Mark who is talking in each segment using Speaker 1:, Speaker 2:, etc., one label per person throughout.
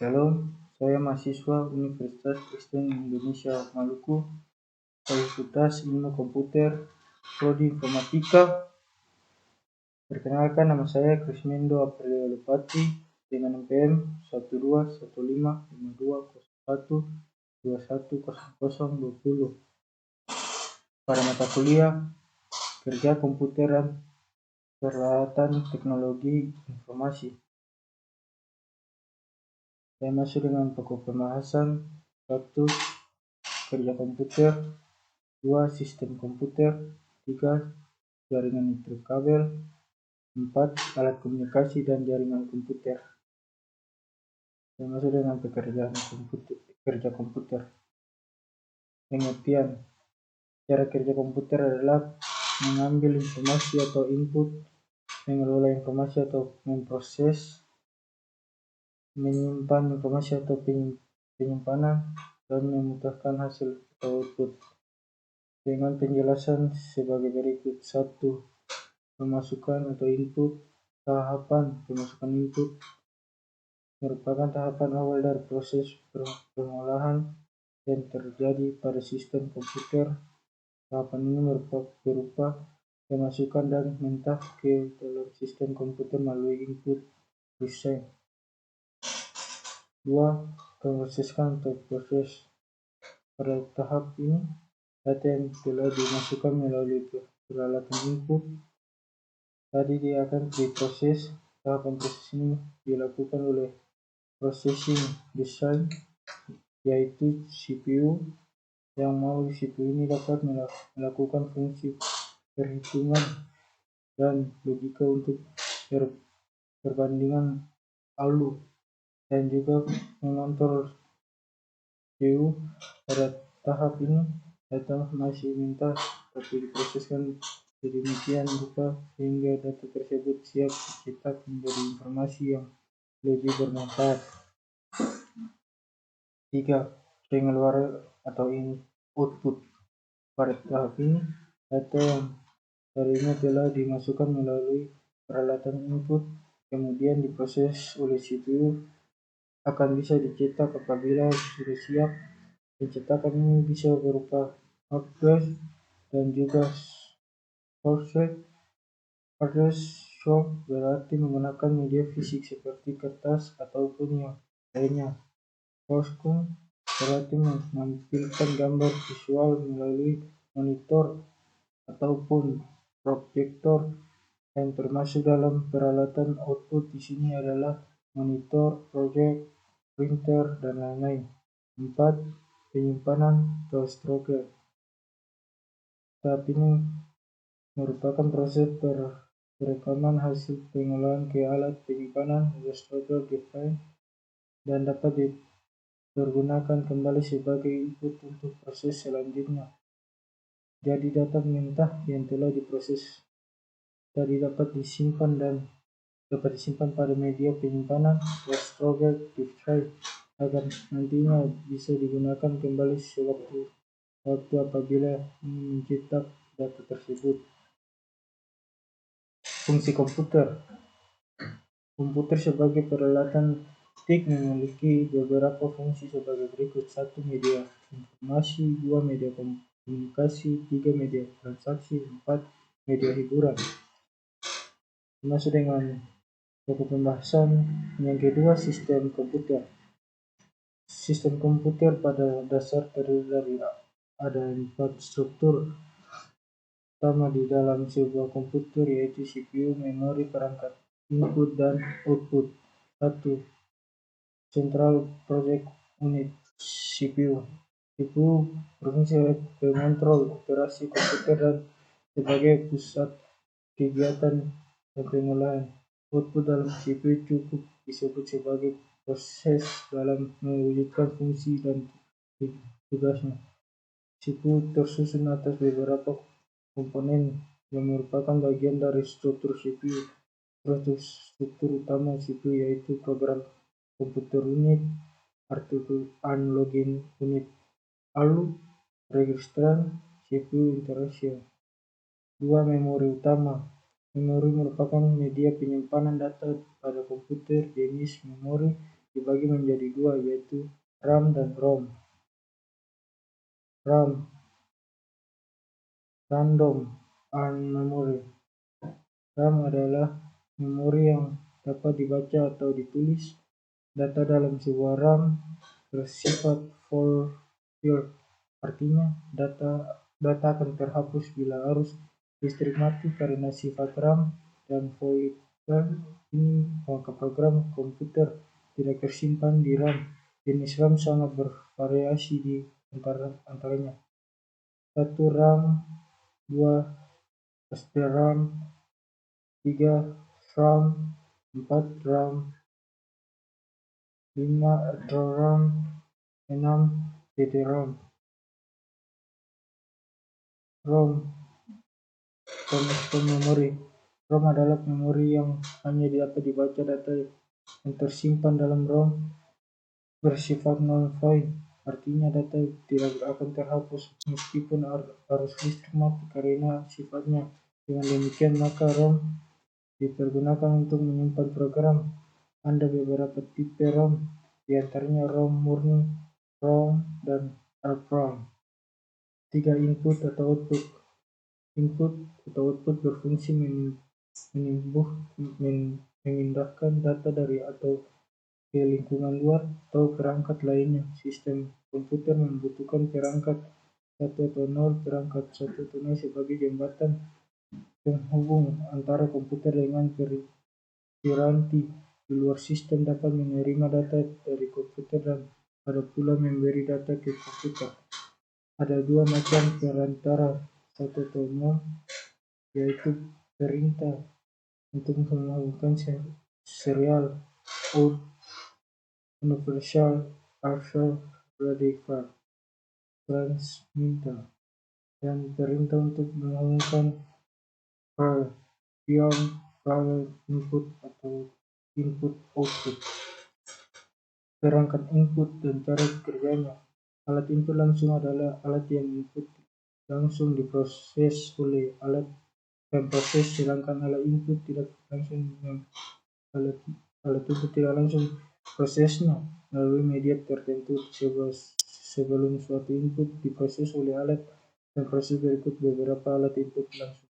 Speaker 1: Shalom, saya mahasiswa Universitas Kristen Indonesia Maluku, Fakultas Ilmu Komputer, Prodi Informatika. Perkenalkan, nama saya Krismendo Aprilio Lepati dengan NPM 12155201210020 pada mata kuliah Kerja Komputer dan Peralatan Teknologi Informasi. Saya masuk dengan pokok pembahasan 1. Kerja komputer, 2. Sistem komputer, 3. Jaringan interkabel, 4. Alat komunikasi dan jaringan komputer. Saya masuk dengan kerja komputer. Pengertian: cara kerja komputer adalah mengambil informasi atau input, mengelola informasi atau memproses, menyimpan informasi atau penyimpanan, dan memutarkan hasil atau output. Dengan penjelasan sebagai berikut. 1. Pemasukan atau input. Tahapan pemasukan input merupakan tahapan awal dari proses pengolahan yang terjadi pada sistem komputer. Tahapan ini berupa pemasukan dan mentah ke dalam sistem komputer melalui input desain. 2. Pemrosesan atau proses. Pada tahap ini, data yang telah dimasukkan melalui peralatan input tadi dia akan diproses. Tahapan proses ini dilakukan oleh processing design, yaitu CPU, yang melalui CPU ini dapat melakukan fungsi perhitungan dan logika untuk perbandingan ALU, dan juga mengontrol CPU. Pada tahap ini, data masih mentah tapi diproseskan sedemikian rupa sehingga data tersebut siap dicetak menjadi informasi yang lebih bermanfaat. 3. Pengeluaran atau output. Pada tahap ini, data yang tadinya telah dimasukkan melalui peralatan input kemudian diproses oleh CPU akan bisa dicetak apabila sudah siap. Pencetakan ini bisa berupa hardware dan juga software. Hardware berarti menggunakan media fisik seperti kertas ataupun yang lainnya. Software berarti menampilkan gambar visual melalui monitor ataupun proyektor. Yang termasuk dalam peralatan output di sini adalah monitor, project, printer, dan lain-lain. 4. Penyimpanan atau storage. Tahap ini merupakan proses perekaman hasil pengolahan ke alat penyimpanan atau storage device dan dapat dipergunakan kembali sebagai input untuk proses selanjutnya. Jadi data mentah yang telah diproses tadi dapat disimpan pada media penyimpanan atau storage device agar nantinya bisa digunakan kembali sewaktu apabila mencetak data tersebut. Fungsi komputer. Komputer sebagai peralatan TIC memiliki beberapa fungsi sebagai berikut. 1. Media informasi, 2. Media komunikasi, 3. Media transaksi, 4. Media hiburan. Masuk dengan pokok pembahasan yang kedua, sistem komputer. Sistem komputer pada dasar terdiri dari ada 4 struktur utama di dalam sebuah komputer, yaitu CPU, memori, perangkat input dan output. 1. Central Project Unit CPU. CPU berfungsi pengontrol operasi komputer dan sebagai pusat kegiatan dan pengolahan. Output dalam CPU cukup disebut sebagai proses dalam mewujudkan fungsi dan tugasnya. CPU tersusun atas beberapa komponen yang merupakan bagian dari struktur CPU. Struktur utama CPU yaitu program komputer unit, analog unit, ALU, registran, CPU interface. 2. Memori utama. Memori merupakan media penyimpanan data pada komputer. Jenis memori dibagi dibagi menjadi dua, yaitu RAM dan ROM. RAM, Random Memory. RAM adalah memori yang dapat dibaca atau ditulis. Data dalam sebuah RAM bersifat volatile, artinya data akan terhapus bila arus listrik mati. Karena sifat RAM dan volatile ini, maka program komputer tidak tersimpan di RAM. Jenis RAM sangat bervariasi di antaranya 1 RAM, 2 SDRAM, 3 SRAM, 4 RAM, 5 EEPROM, 6 DDROM. ROM, Constant Memory. ROM adalah memori yang hanya dapat dibaca. Data yang tersimpan dalam ROM bersifat non-void, artinya data tidak akan terhapus meskipun arus listrik mati. Karena sifatnya dengan demikian, maka ROM dipergunakan untuk menyimpan program. Ada beberapa tipe ROM, di antaranya ROM murni, ROM, dan EEPROM. 3 input atau output. Input atau output berfungsi memindahkan data dari atau ke lingkungan luar atau perangkat lainnya. Sistem komputer membutuhkan perangkat 1 atau 0, perangkat 1 atau 0 sebagai jembatan penghubung antara komputer dengan piranti di luar. Sistem dapat menerima data dari komputer dan ada pula memberi data ke komputer. Ada 2 macam perantara 1 atau 0, yaitu perintah untuk menghubungkan serial or universal artificial radical transmitter, dan perintah untuk menghubungkan parallel input atau input output. Perangkat input dan cara kerjanya. Alat input langsung adalah alat yang input langsung diproses oleh alat pemproses, sedangkan alat input tidak langsung alat input tidak langsung prosesnya melalui media tertentu. Sebelum suatu input diproses oleh alat pemproses, berikut beberapa alat input langsung.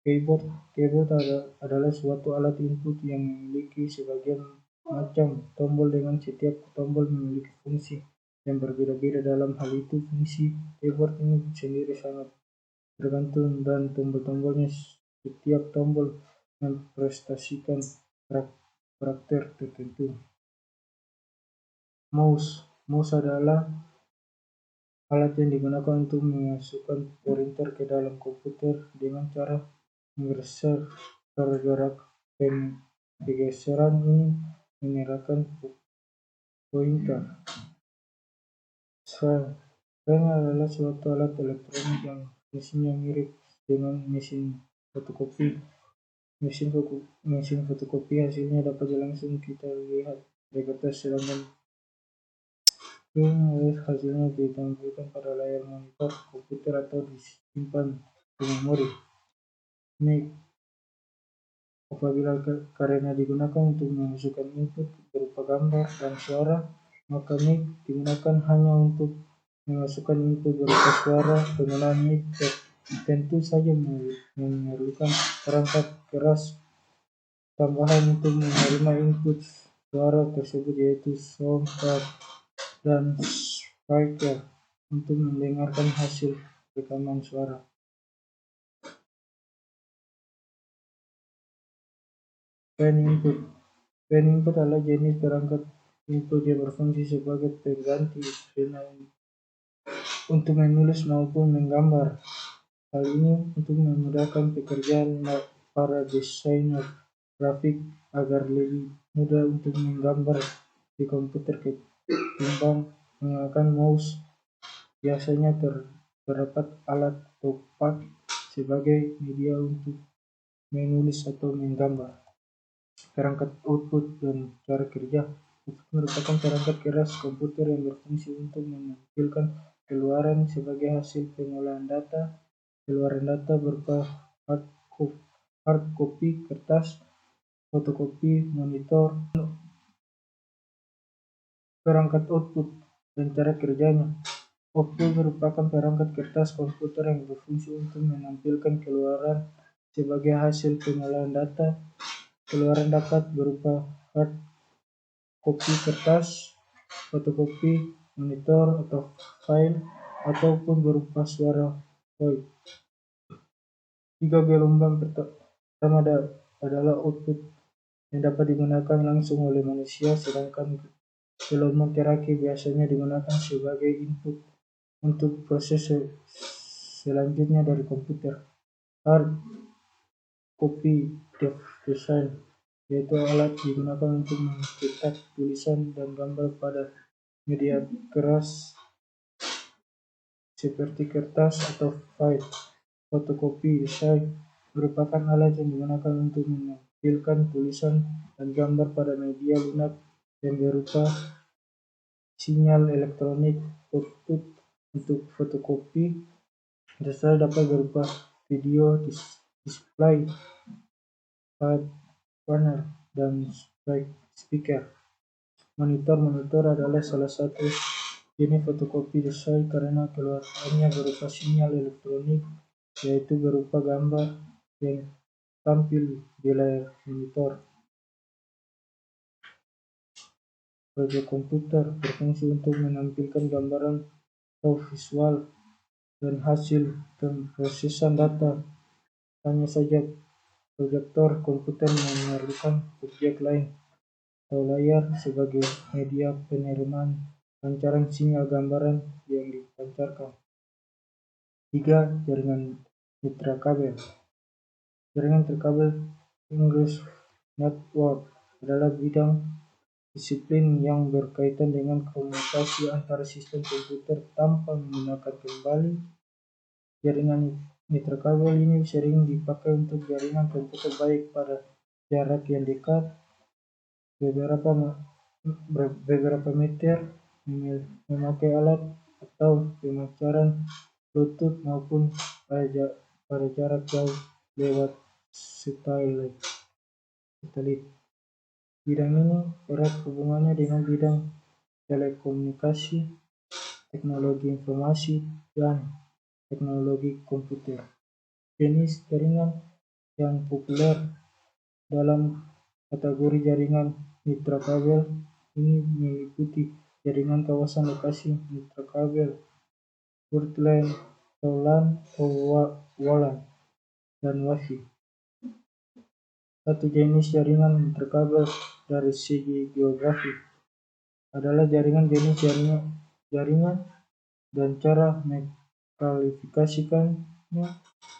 Speaker 1: Keyboard adalah suatu alat input yang memiliki sebagian macam tombol, dengan setiap tombol memiliki fungsi yang berbeda-beda. Dalam hal itu, fungsi keyboard ini sendiri sangat tergantung dan tombol-tombolnya. Setiap tombol mempresentasikan karakter tertentu. Mouse adalah alat yang digunakan untuk memasukkan perintah ke dalam komputer dengan cara menggeser pergerak. Pergeseran ini mengarahkan pointer. Scan adalah suatu alat elektronik yang fungsinya mirip dengan mesin fotokopi. Mesin fotokopi hasilnya dapat langsung kita lihat di kertas, sedangkan hasilnya ditampilkan pada layar monitor komputer atau disimpan di memori. Mic apabila karena digunakan untuk memasukkan input berupa gambar dan suara, maka mic digunakan hanya untuk memasukkan input berupa suara. Penggunaan mic tentu saja memerlukan perangkat keras tambahan untuk menerima input suara tersebut, yaitu sound card dan speaker untuk mendengarkan hasil rekaman suara. Pen input adalah jenis perangkat input yang berfungsi sebagai pengganti pena untuk menulis maupun menggambar. Hal ini untuk memudahkan pekerjaan para desainer grafik agar lebih mudah untuk menggambar di komputer ketimbang menggunakan mouse. Biasanya terdapat alat atau pad sebagai media untuk menulis atau menggambar. Perangkat output dan cara kerja. Output merupakan perangkat keras komputer yang berfungsi untuk menampilkan keluaran sebagai hasil pengolahan data. Keluaran data berupa hard copy kertas, fotokopi, monitor, Perangkat output dan cara kerjanya. Output merupakan perangkat kertas komputer yang berfungsi untuk menampilkan keluaran sebagai hasil pengolahan data. Keluaran dapat berupa hard copy kertas, fotokopi, monitor atau file, ataupun berupa suara voice. Tiga gelombang pertama adalah output yang dapat digunakan langsung oleh manusia, sedangkan gelombang terakhir biasanya digunakan sebagai input untuk proses selanjutnya dari komputer. Hard copy design, yaitu alat digunakan untuk mencetak tulisan dan gambar pada media keras seperti kertas atau file. Fotokopi design merupakan alat yang digunakan untuk menampilkan tulisan dan gambar pada media lunak yang berupa sinyal elektronik. Output untuk fotokopi design dapat berupa video display, panel, dan speaker. Monitor adalah salah satu jenis fotokopi design karena keluarannya berupa sinyal elektronik, yaitu berupa gambar yang tampil di layar monitor. Projek komputer berfungsi untuk menampilkan gambaran atau visual dan hasil pemrosesan data. Hanya saja proyektor komputer memerlukan objek lain atau layar sebagai media penerimaan pancaran sinyal gambaran yang dipancarkan. 3. Jaringan mitra kabel. Jaringan terkabel English network adalah bidang disiplin yang berkaitan dengan komunikasi antara sistem komputer tanpa menggunakan kembali. Jaringan mitra kabel ini sering dipakai untuk jaringan komputer baik pada jarak yang dekat, beberapa meter, memakai alat atau pemancaran Bluetooth, maupun pada jarak jauh lewat satelit. Bidang ini erat hubungannya dengan bidang telekomunikasi, teknologi informasi, dan teknologi komputer. Jenis jaringan yang populer dalam kategori jaringan mitra kabel ini meliputi jaringan kawasan lokasi mitra kabel, WLAN atau LAN atau WLAN, dan Wi-Fi. Satu jenis jaringan mitra kabel dari segi geografi adalah jenis jaringan dan cara mengklasifikasikannya.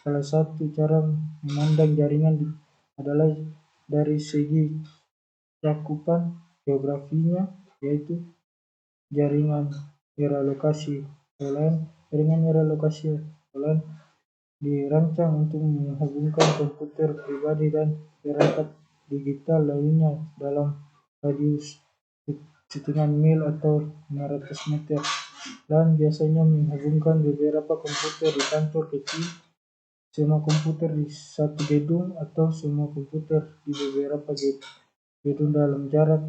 Speaker 1: Salah satu cara memandang jaringan adalah dari segi cakupan geografinya, yaitu jaringan era lokasi WLAN. Jaringan era lokasi WLAN dirancang untuk menghubungkan komputer pribadi dan perangkat digital lainnya dalam radius setengah mil atau 500 meter. LAN biasanya menghubungkan beberapa komputer di kantor kecil, semua komputer di satu gedung, atau semua komputer di beberapa gedung dalam jarak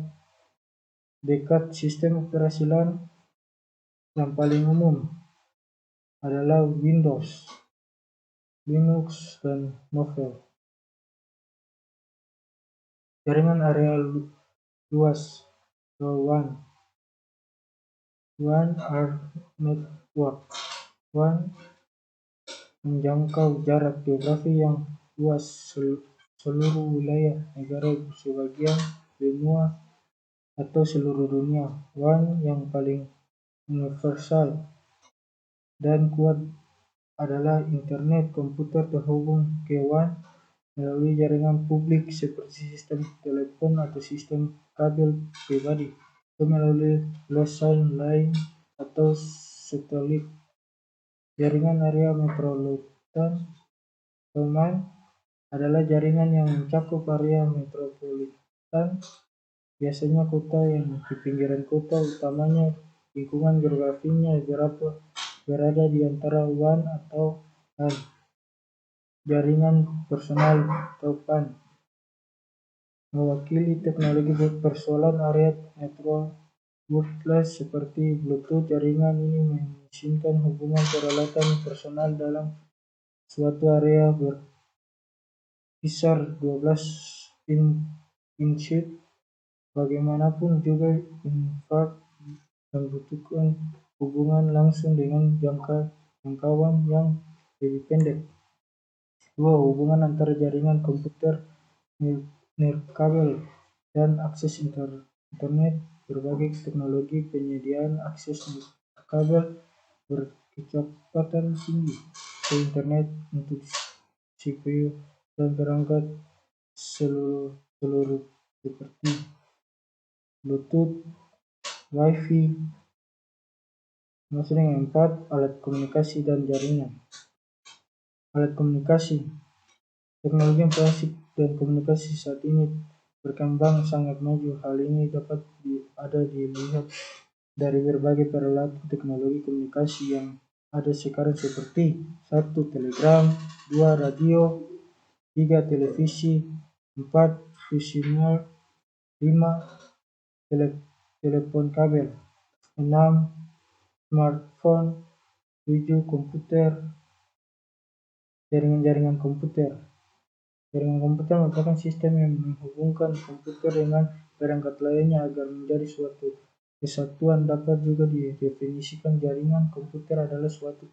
Speaker 1: dekat. Sistem operasi LAN yang paling umum adalah Windows, Linux, dan Novel. Jaringan area luas atau WAN. WAN are network. WAN menjangkau jarak geografi yang luas, seluruh wilayah negara, sebagian benua, atau seluruh dunia. WAN yang paling universal dan kuat adalah internet. Komputer terhubung ke WAN melalui jaringan publik seperti sistem telepon atau sistem kabel pribadi, atau melalui lifeline lain atau satelit. Jaringan area metropolitan atau MAN adalah jaringan yang mencakup area metropolitan, biasanya kota yang di pinggiran kota, utamanya lingkungan geografinya berada di antara WAN atau LAN. Jaringan personal atau PAN mewakili teknologi persoalan area wireless seperti Bluetooth. Jaringan ini memungkinkan hubungan peralatan personal dalam suatu area berkisar 12 inch. Bagaimanapun juga, infrared membutuhkan hubungan langsung dengan jangkauan yang lebih pendek. 2. Hubungan antara jaringan komputer nirkabel dan akses internet. Berbagai teknologi penyediaan akses nirkabel berkecepatan tinggi ke internet untuk CPU dan perangkat seluruh seperti Bluetooth, Wi-Fi. 4. Alat komunikasi dan jaringan. Alat komunikasi. Teknologi informasi dan komunikasi saat ini berkembang sangat maju. Hal ini dapat dilihat dari berbagai peralatan teknologi komunikasi yang ada sekarang seperti 1. Telegram, 2. Radio, 3. Televisi, 4. Visioner, 5. Telepon kabel, 6. Smartphone, 7. Komputer. Jaringan komputer. Jaringan komputer merupakan sistem yang menghubungkan komputer dengan perangkat lainnya agar menjadi suatu kesatuan. Dapat juga didefinisikan jaringan komputer adalah suatu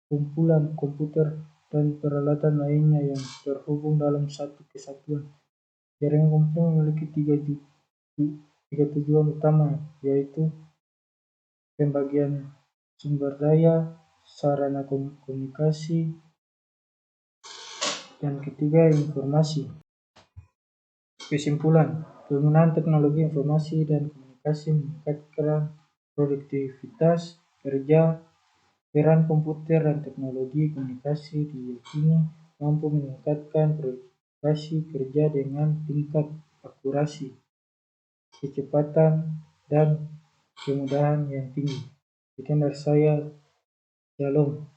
Speaker 1: kumpulan komputer dan peralatan lainnya yang terhubung dalam satu kesatuan. Jaringan komputer memiliki tiga tujuan utama, yaitu pembagian sumber daya, sarana komunikasi, dan ketiga informasi. Kesimpulan, penggunaan teknologi informasi dan komunikasi meningkatkan produktivitas kerja. Peran komputer dan teknologi komunikasi diyakini mampu meningkatkan produktivitas kerja dengan tingkat akurasi, kecepatan, dan kemudahan yang tinggi. Sekian dari saya. Shalom.